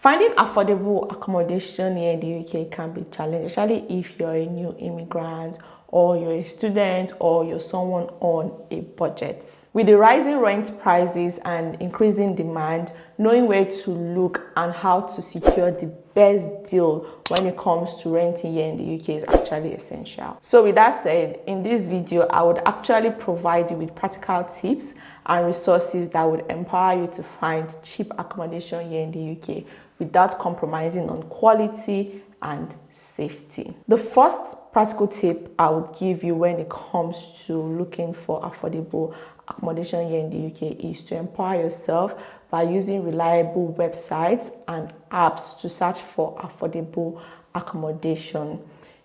Finding affordable accommodation here in the UK can be challenging, especially if you're a new immigrant or you're a student or you're someone on a budget. With the rising rent prices and increasing demand, knowing where to look and how to secure the best deal when it comes to renting here in the UK is actually essential. So with that said, in this video, I would actually provide you with practical tips and resources that would empower you to find cheap accommodation here in the UK without compromising on quality and safety. The first practical tip I would give you when it comes to looking for affordable accommodation here in the UK is to empower yourself by using reliable websites and apps to search for affordable accommodation.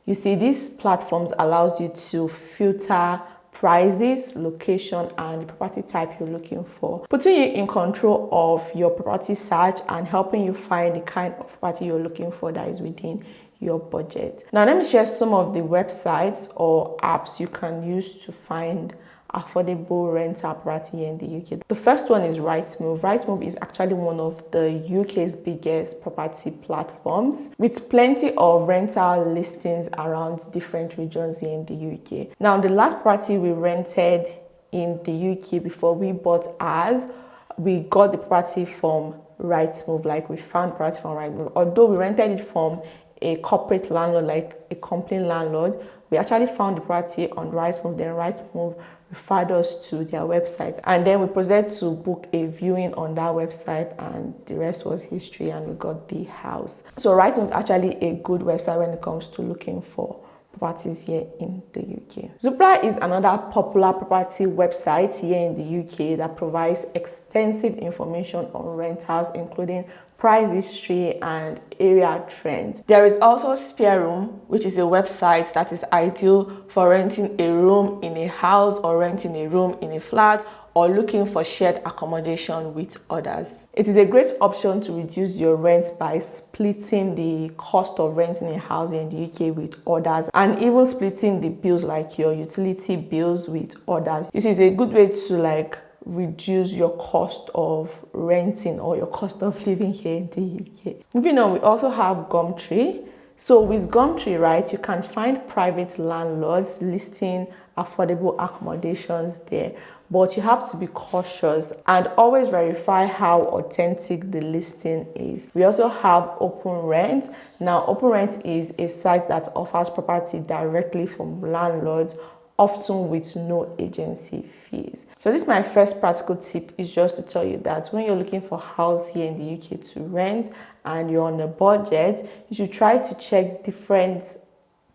You see, these platforms allows you to filter prices, location, and the property type you're looking for, putting you in control of your property search and helping you find the kind of property you're looking for that is within your budget. Now, let me share some of the websites or apps you can use to find affordable rental property here in the UK. The first one is Rightmove. Rightmove is actually one of the UK's biggest property platforms with plenty of rental listings around different regions here in the UK. Now, the last property we rented in the UK before we bought ours, we got the property from Rightmove, like we found property from Rightmove. Although we rented it from a corporate landlord, like a company landlord, we actually found the property on Rightmove. Then Rightmove referred us to their website, and then we proceeded to book a viewing on that website, and the rest was history, and we got the house. So Rightmove is actually a good website when it comes to looking for properties here in the UK. Zoopla is another popular property website here in the UK that provides extensive information on rentals, including price history and area trends. There is also Spare Room, which is a website that is ideal for renting a room in a house or renting a room in a flat or looking for shared accommodation with others. It is a great option to reduce your rent by splitting the cost of renting a house in the UK with others and even splitting the bills like your utility bills with others. This is a good way to reduce your cost of renting or your cost of living here in the UK. Moving on, we also have Gumtree. So with Gumtree, right, you can find private landlords listing affordable accommodations there, but you have to be cautious and always verify how authentic the listing is. We also have Open Rent. Now, Open Rent is a site that offers property directly from landlords, often with no agency fees. So this, my first practical tip, is just to tell you that when you're looking for a house here in the UK to rent and you're on a budget, you should try to check different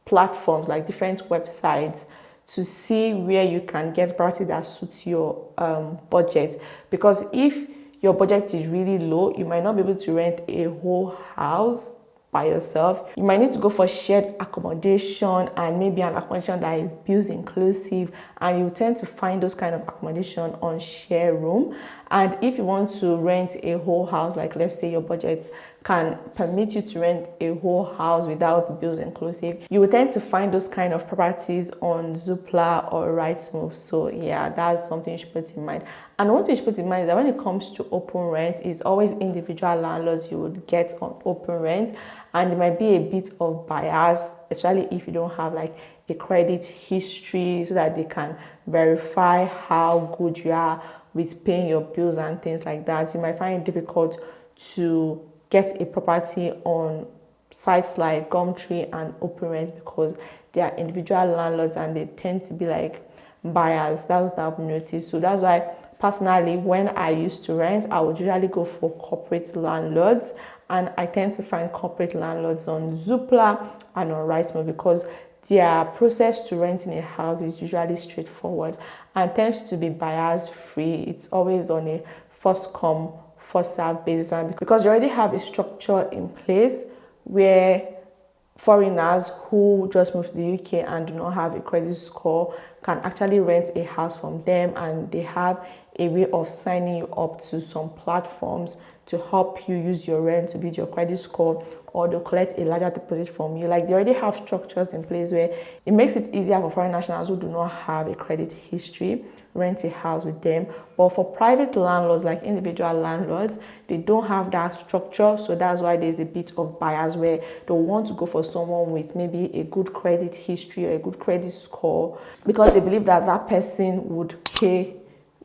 platforms, like different websites, to see where you can get property that suits your budget. Because if your budget is really low, you might not be able to rent a whole house by yourself. You might need to go for shared accommodation and maybe an accommodation that is bills inclusive, and you tend to find those kind of accommodation on Share Room. And if you want to rent a whole house, like let's say your budget can permit you to rent a whole house without bills inclusive, you will tend to find those kind of properties on Zoopla or Rightmove. So yeah, that's something you should put in mind. And one thing you should put in mind is that when it comes to Open Rent, it's always individual landlords you would get on Open Rent, and there might be a bit of bias, especially if you don't have like a credit history, so that they can verify how good you are with paying your bills and things like that. You might find it difficult to get a property on sites like Gumtree and Open Rent because they are individual landlords and they tend to be like buyers. That's what I've noticed. So that's why personally, when I used to rent, I would usually go for corporate landlords, and I tend to find corporate landlords on Zoopla and on Rightmove because their process to renting a house is usually straightforward and tends to be bias free. It's always on a first come, first serve basis, and because you already have a structure in place where foreigners who just moved to the UK and do not have a credit score can actually rent a house from them, and they have a way of signing you up to some platforms to help you use your rent to build your credit score, or they'll collect a larger deposit from you. Like, they already have structures in place where it makes it easier for foreign nationals who do not have a credit history rent a house with them. But for private landlords, like individual landlords, they don't have that structure. So that's why there's a bit of bias where they want to go for someone with maybe a good credit history or a good credit score, because they believe that that person would pay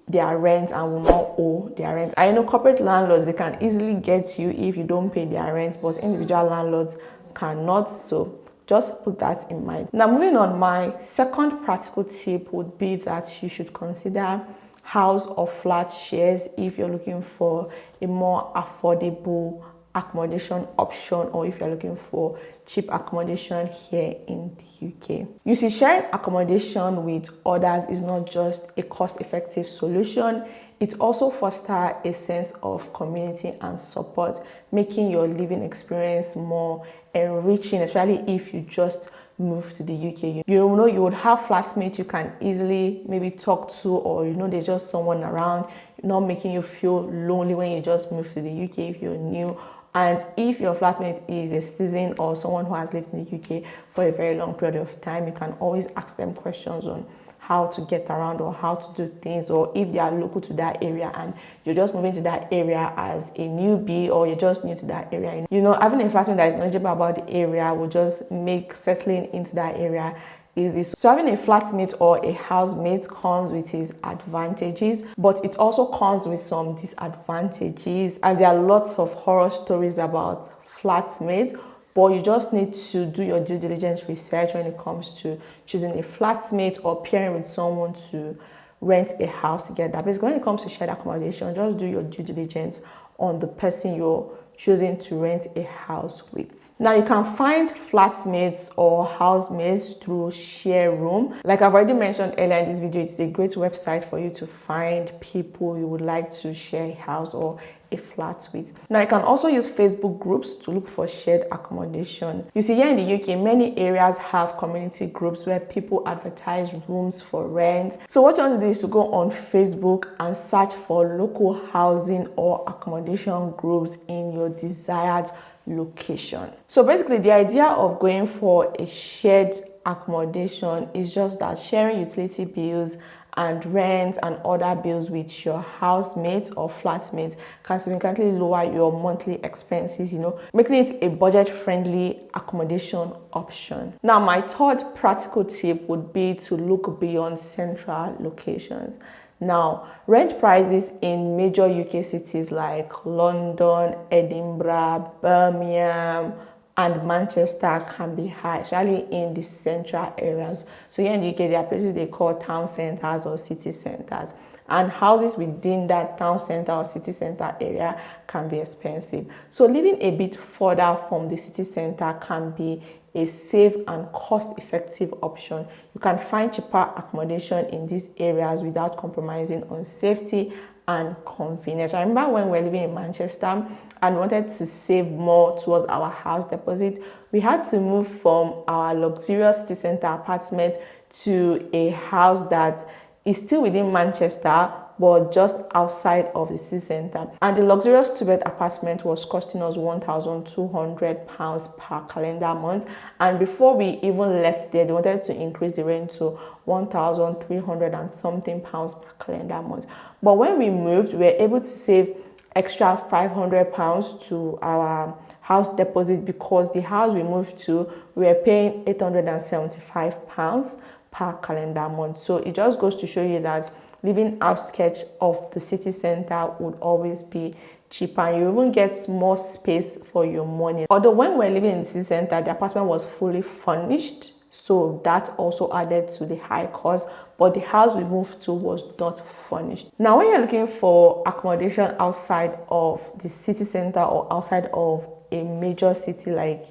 their rent and will not owe their rent. I know corporate landlords, they can easily get you if you don't pay their rent, but individual landlords cannot. So just put that in mind. Now, moving on, my second practical tip would be that you should consider house or flat shares if you're looking for a more affordable accommodation option, or if you're looking for cheap accommodation here in the UK. You see, sharing accommodation with others is not just a cost-effective solution, it also fosters a sense of community and support, making your living experience more enriching, especially if you just move to the UK. You know, you would have flatmates you can easily maybe talk to, or there's just someone around, not making you feel lonely when you just move to the UK if you're new. And if your flatmate is a citizen or someone who has lived in the UK for a very long period of time, you can always ask them questions on how to get around or how to do things, or if they are local to that area and you're just moving to that area as a newbie, or you're just new to that area. Having a flatmate that is knowledgeable about the area will just make settling into that area easy. So having a flatmate or a housemate comes with its advantages, but it also comes with some disadvantages. And there are lots of horror stories about flatmates, but you just need to do your due diligence research when it comes to choosing a flatmate or pairing with someone to rent a house together. Basically, when it comes to shared accommodation, just do your due diligence on the person you're choosing to rent a house with. Now, you can find flatmates or housemates through Share Room. Like I've already mentioned earlier in this video, it's a great website for you to find people you would like to share a house or a flat with. Now, you can also use Facebook groups to look for shared accommodation. You see, here in the UK, many areas have community groups where people advertise rooms for rent. So what you want to do is to go on Facebook and search for local housing or accommodation groups in your desired location. So basically, the idea of going for a shared accommodation is just that sharing utility bills and rent and other bills with your housemate or flatmate can significantly lower your monthly expenses, making it a budget-friendly accommodation option. Now, my third practical tip would be to look beyond central locations. Now, rent prices in major UK cities like London, Edinburgh, Birmingham, and Manchester can be high, especially in the central areas. So here in the UK, there are places they call town centers or city centers, and houses within that town center or city center area can be expensive. So living a bit further from the city center can be a safe and cost-effective option. You can find cheaper accommodation in these areas without compromising on safety and convenience. I remember when we were living in Manchester and wanted to save more towards our house deposit, we had to move from our luxurious city center apartment to a house that is still within Manchester, but just outside of the city center. And the luxurious two-bed apartment was costing us £1,200 per calendar month. And before we even left there, they wanted to increase the rent to £1,300 and something per calendar month. But when we moved, we were able to save extra £500 to our house deposit, because the house we moved to, we were paying £875 per calendar month. So it just goes to show you that living outskirts of the city center would always be cheaper. You even get more space for your money. Although when we're living in the city center, the apartment was fully furnished, so that also added to the high cost, but the house we moved to was not furnished. Now, when you're looking for accommodation outside of the city center or outside of a major city like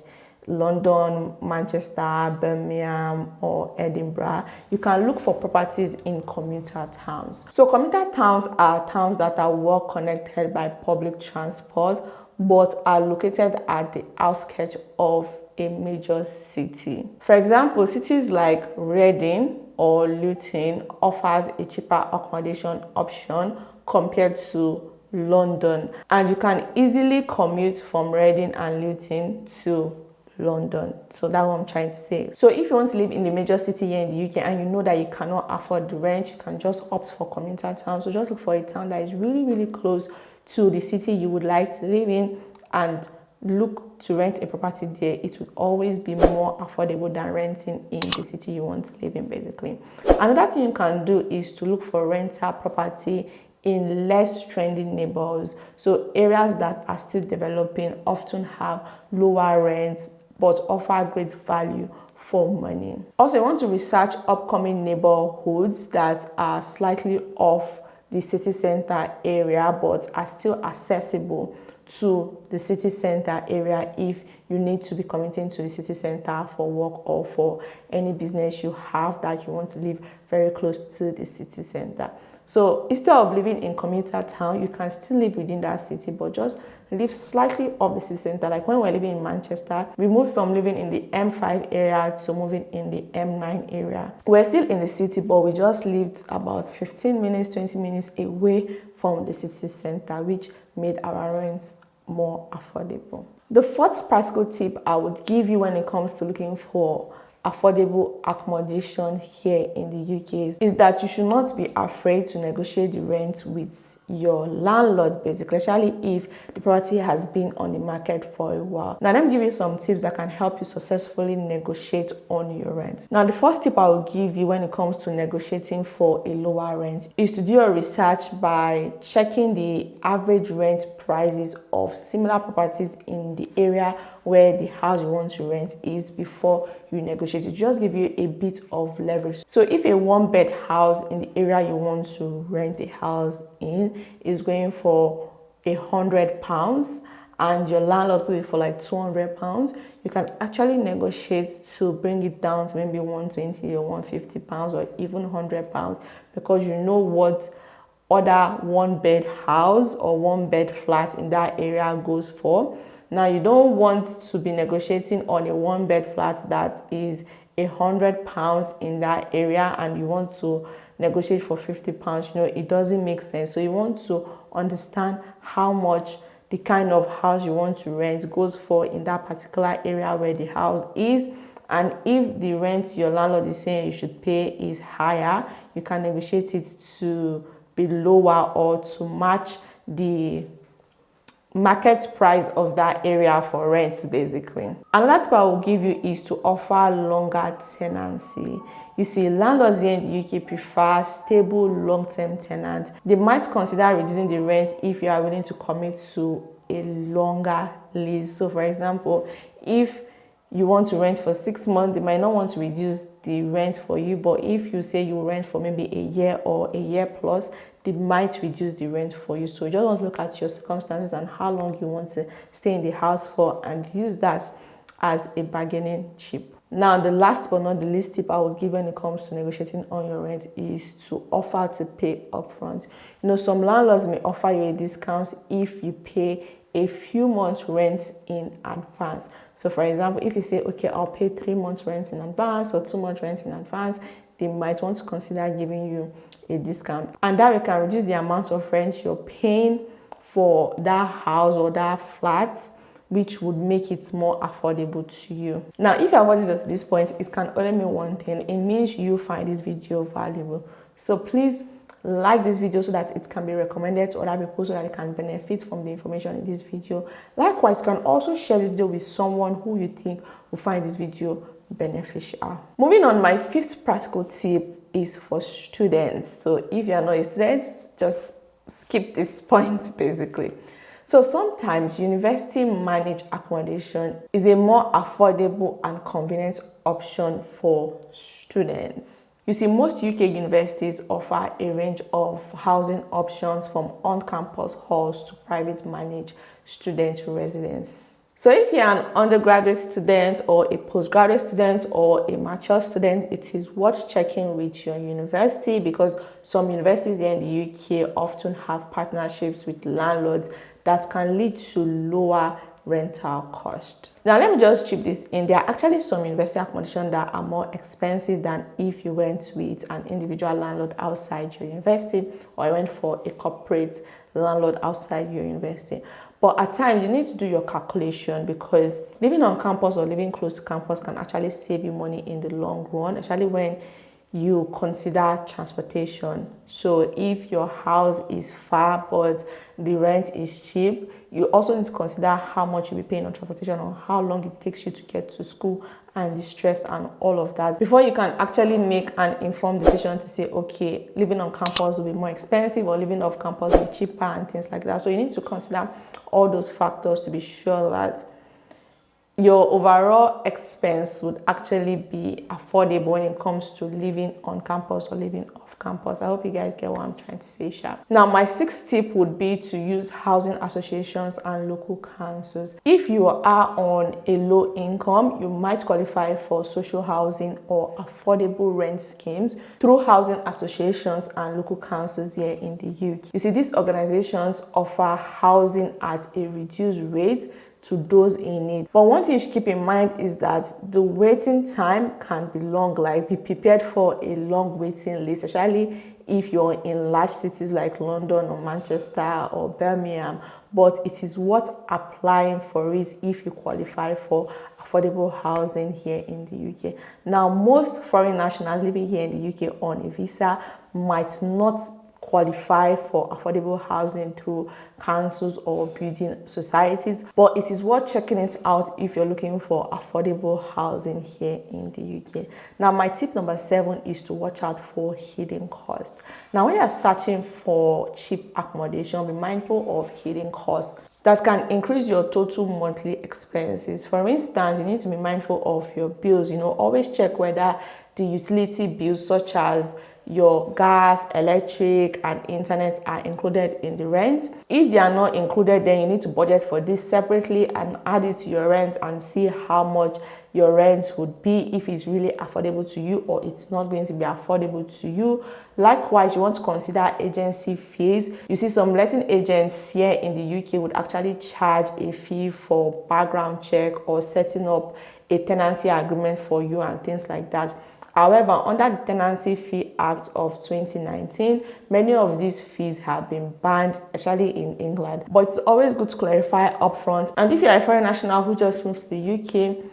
London, Manchester, Birmingham, or Edinburgh, you can look for properties in commuter towns. So commuter towns are towns that are well connected by public transport, but are located at the outskirts of a major city. For example, cities like Reading or Luton offers a cheaper accommodation option, compared to London, and you can easily commute from Reading and Luton to London. So that's what I'm trying to say. So if you want to live in the major city here in the UK and you know that you cannot afford the rent, you can just opt for commuter town. So just look for a town that is really close to the city you would like to live in and look to rent a property there. It would always be more affordable than renting in the city you want to live in, basically. Another thing you can do is to look for rental property in less trendy neighborhoods. So areas that are still developing often have lower rents but offer great value for money. Also, you want to research upcoming neighborhoods that are slightly off the city center area but are still accessible to the city center area if you need to be commuting to the city center for work or for any business you have that you want to live very close to the city center. So instead of living in commuter town, you can still live within that city, but just live slightly off the city center. Like when we're living in Manchester, we moved from living in the M5 area to moving in the M9 area. We're still in the city, but we just lived about 15 minutes, 20 minutes away from the city center, which made our rents more affordable. The fourth practical tip I would give you when it comes to looking for affordable accommodation here in the UK is that you should not be afraid to negotiate the rent with your landlord, basically, especially if the property has been on the market for a while. Now, let me give you some tips that can help you successfully negotiate on your rent. Now, the first tip I will give you when it comes to negotiating for a lower rent is to do your research by checking the average rent prices of similar properties in the area where the house you want to rent is before you negotiate. It just give you a bit of leverage. So if a one-bed house in the area you want to rent a house in is going for £100 and your landlord put it for like £200, you can actually negotiate to bring it down to maybe £120 or £150 or even £100 because you know what other one-bed house or one-bed flat in that area goes for. Now, you don't want to be negotiating on a one-bed flat that is £100 in that area and you want to negotiate for £50. It doesn't make sense. So you want to understand how much the kind of house you want to rent goes for in that particular area where the house is. And if the rent your landlord is saying you should pay is higher, you can negotiate it to be lower or to match the market price of that area for rent, basically. Another tip I will give you is to offer longer tenancy. You see, landlords here in the UK prefer stable long-term tenants. They might consider reducing the rent if you are willing to commit to a longer lease. So for example, if you want to rent for 6 months, they might not want to reduce the rent for you, but if you say you rent for maybe a year or a year plus, they might reduce the rent for you. So you just want to look at your circumstances and how long you want to stay in the house for and use that as a bargaining chip. Now, the last but not the least tip I would give when it comes to negotiating on your rent is to offer to pay upfront. Some landlords may offer you a discount if you pay a few months rent in advance. So for example, if you say, okay, I'll pay 3 months rent in advance or 2 months rent in advance, they might want to consider giving you a discount. And that you can reduce the amount of rent you're paying for that house or that flat, which would make it more affordable to you. Now, if you have watched it to this point, it can only mean one thing. It means you find this video valuable. So please like this video so that it can be recommended to other people so that they can benefit from the information in this video. Likewise, you can also share this video with someone who you think will find this video beneficial. Moving on, my fifth practical tip is for students. So if you're not a student, just skip this point, basically. So sometimes university managed accommodation is a more affordable and convenient option for students. You see, most UK universities offer a range of housing options from on-campus halls to private managed student residence. So if you're an undergraduate student or a postgraduate student or a mature student, it is worth checking with your university because some universities here in the UK often have partnerships with landlords that can lead to lower rental cost. Now let me just chip this in. There are actually some university accommodation that are more expensive than if you went with an individual landlord outside your university, or you went for a corporate landlord outside your university. But at times you need to do your calculation, because living on campus or living close to campus can actually save you money in the long run, especially when you consider transportation. So if your house is far but the rent is cheap, you also need to consider how much you'll be paying on transportation, or how long it takes you to get to school, and the stress and all of that, before you can actually make an informed decision to say, okay, living on campus will be more expensive or living off campus will be cheaper and things like that. So you need to consider all those factors to be sure that your overall expense would actually be affordable when it comes to living on campus or living off campus. I hope you guys get what I'm trying to say sharp. Now, my sixth tip would be to use housing associations and local councils. If you are on a low income, you might qualify for social housing or affordable rent schemes through housing associations and local councils here in the UK. You see, these organizations offer housing at a reduced rate to those in need. But one thing you should keep in mind is that the waiting time can be long. Like, be prepared for a long waiting list, especially if you're in large cities like London or Manchester or Birmingham. But it is worth applying for it if you qualify for affordable housing here in the UK. Now, most foreign nationals living here in the UK on a visa might not qualify for affordable housing through councils or building societies, but it is worth checking it out if you're looking for affordable housing here in the UK. Now, my tip number 7 is to watch out for hidden costs. Now, when you're searching for cheap accommodation, be mindful of hidden costs that can increase your total monthly expenses. For instance, you need to be mindful of your bills. Always check whether the utility bills, such as your gas, electric, and internet, are included in the rent. If they are not included, then you need to budget for this separately and add it to your rent and see how much your rent would be, if it's really affordable to you or it's not going to be affordable to you. Likewise, you want to consider agency fees. You see, some letting agents here in the UK would actually charge a fee for background check or setting up a tenancy agreement for you and things like that. However, under the Tenancy Fee Act of 2019, many of these fees have been banned, especially in England. But it's always good to clarify upfront. And if you're a foreign national who just moved to the UK,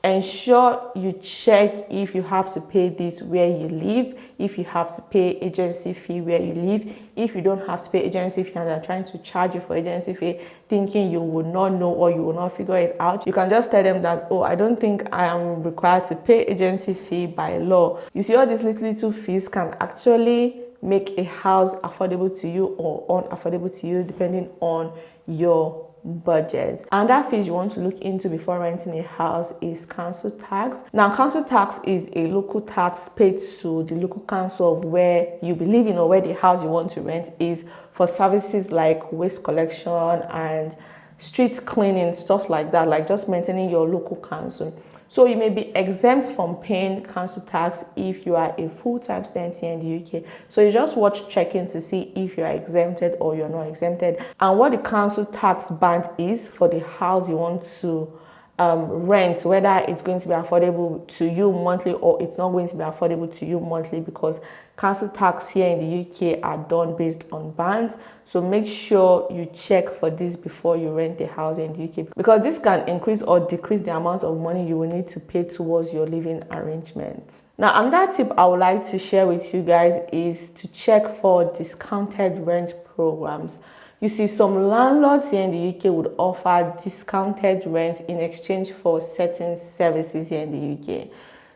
ensure you check if you have to pay this where you live, if you have to pay agency fee where you live. If you don't have to pay agency fee and they're trying to charge you for agency fee, thinking you would not know or you will not figure it out, you can just tell them that, oh, I don't think I am required to pay agency fee by law. You see, all these little fees can actually make a house affordable to you or unaffordable to you, depending on your budget. Another fees you want to look into before renting a house is council tax. Now, council tax is a local tax paid to the local council of where you be living or where the house you want to rent is, for services like waste collection and street cleaning, stuff like that, like just maintaining your local council. So you may be exempt from paying council tax if you are a full-time student here in the UK. So you just watch checking to see if you are exempted or you're not exempted, and what the council tax band is for the house you want to rent, whether it's going to be affordable to you monthly or it's not going to be affordable to you monthly, because council tax here in the UK are done based on bands. So make sure you check for this before you rent a house in the UK, because this can increase or decrease the amount of money you will need to pay towards your living arrangements. Now, another tip I would like to share with you guys is to check for discounted rent programs. You see, some landlords here in the UK would offer discounted rent in exchange for certain services here in the UK.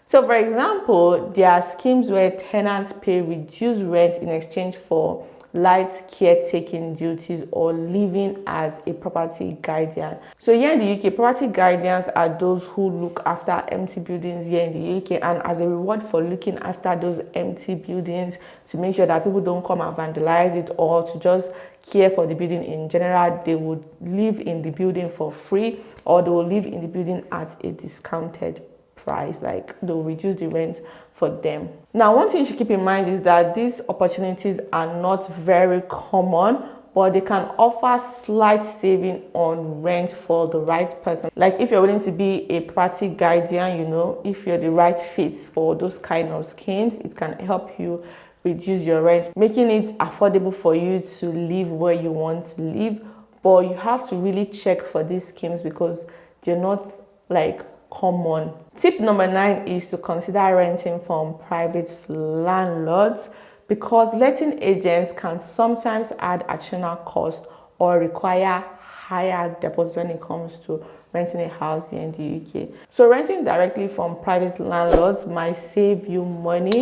So, for example, there are schemes where tenants pay reduced rent in exchange for light caretaking duties or living as a property guardian. So here in the UK, property guardians are those who look after empty buildings here in the UK, and as a reward for looking after those empty buildings, to make sure that people don't come and vandalize it, or to just care for the building in general, they would live in the building for free, or they will live in the building at a discounted price, like they'll reduce the rent for them. Now, one thing you should keep in mind is that these opportunities are not very common, but they can offer slight saving on rent for the right person. Like if you're willing to be a property guardian, if you're the right fit for those kind of schemes, it can help you reduce your rent, making it affordable for you to live where you want to live. But you have to really check for these schemes because they're not like common. Tip number 9 is to consider renting from private landlords, because letting agents can sometimes add additional cost or require higher deposits when it comes to renting a house here in the UK. So renting directly from private landlords might save you money,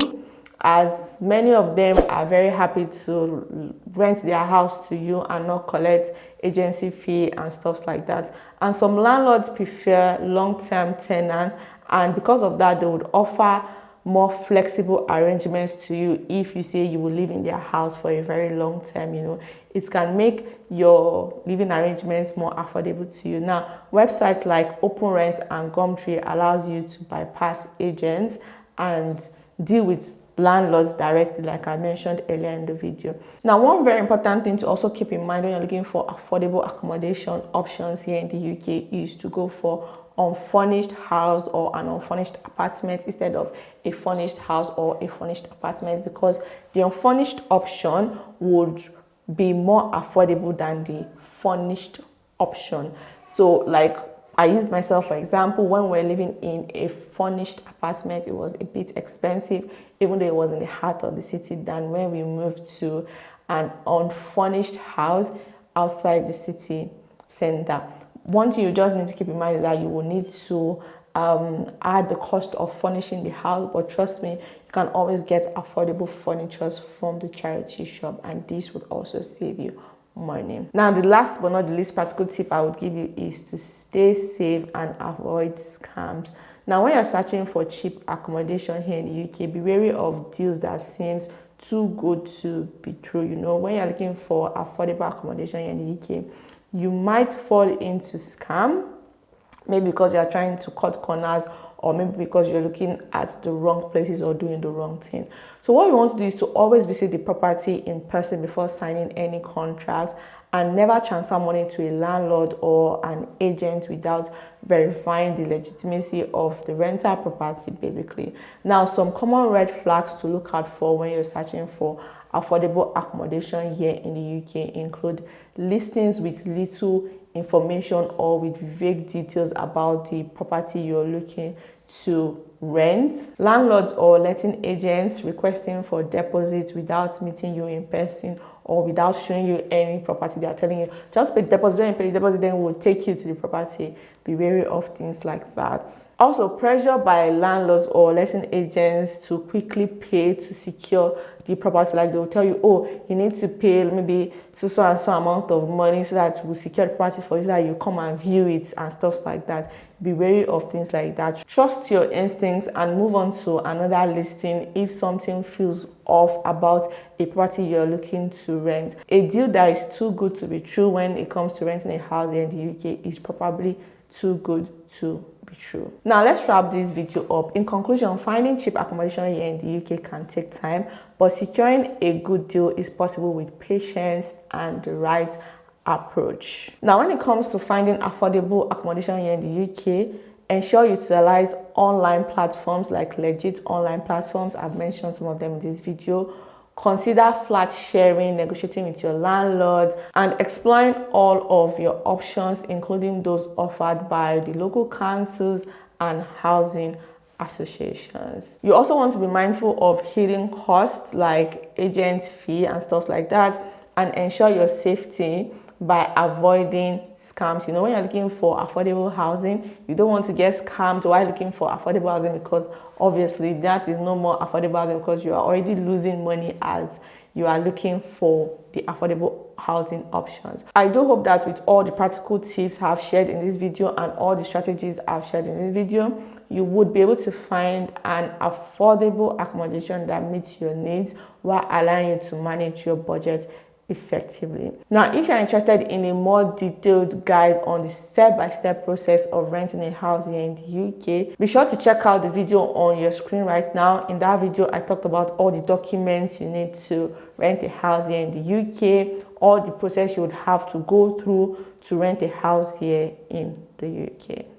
as many of them are very happy to rent their house to you and not collect agency fee and stuff like that. And some landlords prefer long-term tenants, and because of that, they would offer more flexible arrangements to you if you say you will live in their house for a very long time. It can make your living arrangements more affordable to you. Now, websites like OpenRent and Gumtree allows you to bypass agents and deal with landlords directly, like I mentioned earlier in the video. Now, one very important thing to also keep in mind when you're looking for affordable accommodation options here in the UK is to go for unfurnished house or an unfurnished apartment instead of a furnished house or a furnished apartment, because the unfurnished option would be more affordable than the furnished option. So like I used myself for example, when we're living in a furnished apartment, it was a bit expensive, even though it was in the heart of the city, than when we moved to an unfurnished house outside the city center. One thing you just need to keep in mind is that you will need to add the cost of furnishing the house, but trust me, you can always get affordable furniture from the charity shop, and this would also save you money. Now, the last but not the least practical tip I would give you is to stay safe and avoid scams. Now, when you're searching for cheap accommodation here in the UK, be wary of deals that seems too good to be true. When you're looking for affordable accommodation here in the UK, you might fall into scam, maybe because you're trying to cut corners, or maybe because you're looking at the wrong places or doing the wrong thing. So what you want to do is to always visit the property in person before signing any contract, and never transfer money to a landlord or an agent without verifying the legitimacy of the rental property, basically. Now, some common red flags to look out for when you're searching for affordable accommodation here in the UK include listings with little information or with vague details about the property you're looking to rent, landlords or letting agents requesting for deposits without meeting you in person or without showing you any property. They are telling you just pay the deposit, when you pay the deposit, then we'll take you to the property. Be wary of things like that. Also, pressure by landlords or letting agents to quickly pay to secure the property. Like they'll tell you, oh, you need to pay maybe so and so amount of money so that we'll secure the property for you, so that you come and view it and stuff like that. Be wary of things like that. Trust your instincts and move on to another listing if something feels off about a property you're looking to rent. A deal that is too good to be true when it comes to renting a house in the UK is probably too good to be true. Now, let's wrap this video up. In conclusion, finding cheap accommodation here in the UK can take time, but securing a good deal is possible with patience and the right approach. Now, when it comes to finding affordable accommodation here in the UK, ensure you utilize online platforms like legit online platforms. I've mentioned some of them in this video. Consider flat sharing, negotiating with your landlord, and exploring all of your options, including those offered by the local councils and housing associations. You also want to be mindful of hidden costs like agent fee and stuff like that, and ensure your safety by avoiding scams. When you're looking for affordable housing, you don't want to get scammed while looking for affordable housing, because obviously that is no more affordable housing, because you are already losing money as you are looking for the affordable housing options. I do hope that with all the practical tips I've shared in this video and all the strategies I've shared in this video, you would be able to find an affordable accommodation that meets your needs while allowing you to manage your budget effectively. Now, if you're interested in a more detailed guide on the step-by-step process of renting a house here in the UK, be sure to check out the video on your screen right now. In that video, I talked about all the documents you need to rent a house here in the UK, all the process you would have to go through to rent a house here in the UK.